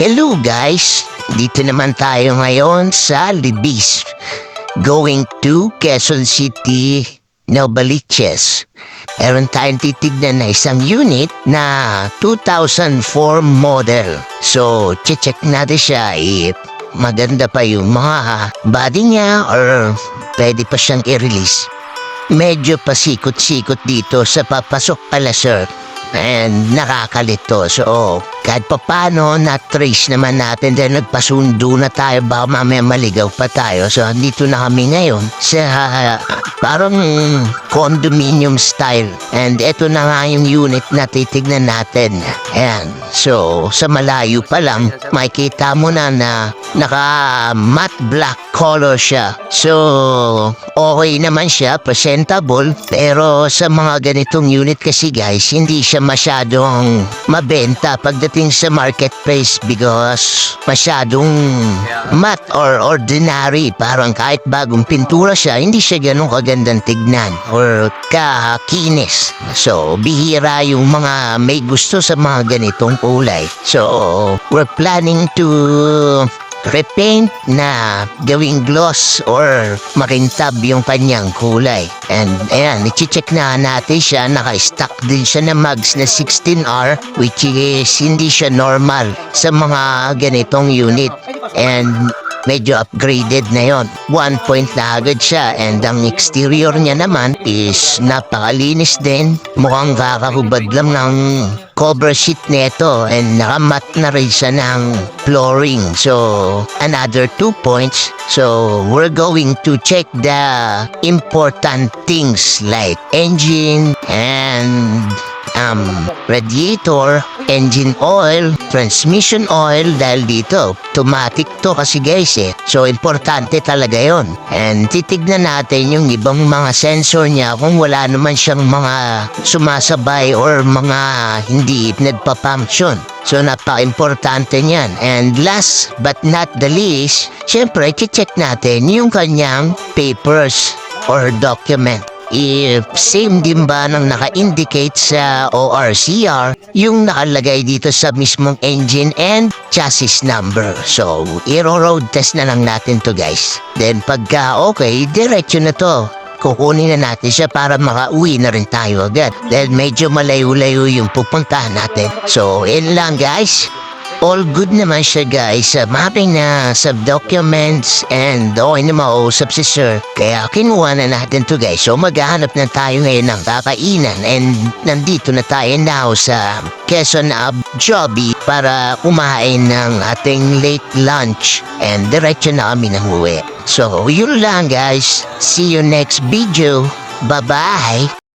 Hello guys! Dito naman tayo ngayon sa Libis. Going to Quezon City, Novaliches. Meron tayong titignan na isang unit na 2004 model. So, check natin siya if maganda pa yung mga body niya or pwede pa siyang i-release. Medyo pasikot-sikot dito sa papasok pala sir. And nakakalito. So, kahit pa paano, na-trace naman natin dahil nagpasundo na tayo, baka mamaya maligaw pa tayo. So, dito na kami ngayon sa parang condominium style. And ito na nga yung unit na titignan natin. Ayan. So, sa malayo pa lang, makikita mo na naka matte black color siya. So, okay naman siya, presentable. Pero sa mga ganitong unit kasi guys, hindi siya masyadong mabenta pagdating sa marketplace because masyadong matte or ordinary. Parang kahit bagong pintura siya, hindi siya ganun kagandang tignan or kakinis. So, bihira yung mga may gusto sa mga ganitong kulay. So, we're planning to repaint na gawing gloss or makintab yung kanyang kulay. And ayan, i-check na natin siya. Naka-stock din siya na mags na 16R which is hindi siya normal sa mga ganitong unit. And medyo upgraded na yon. 1 point na agad siya and ang exterior niya naman is napakalinis din. Mukhang kakahubad lang ng cover sheet nito and nakamat na rin siya ng flooring. So, another 2 points. So, we're going to check the important things like engine and radiator, engine oil, transmission oil dahil dito, automatic to kasi guys eh. So, importante talaga yon. And titignan natin yung ibang mga sensor niya kung wala naman siyang mga sumasabay or mga hindi nagpa-function. So, napaka-importante niyan. And last but not the least, syempre, check natin yung kanyang papers or document. If same din ba nang naka-indicate sa ORCR yung nakalagay dito sa mismong engine and chassis number. So, i-road test na lang natin to guys. Then pagka okay, diretso na to. Kukunin na natin siya para makauwi na rin tayo agad. Dahil medyo malayo-layo yung pupuntahan natin. So, yun lang guys. All good naman siya guys. Mapping na sa documents and okay na mausap si sir. Kaya kinuha na natin to guys. So maghahanap na tayo ngayon ng kakainan. And nandito na tayo now sa Quezon Jollibee para kumain ng ating late lunch. And diretso na kami ng uwi. So yun lang guys. See you next video. Bye-bye.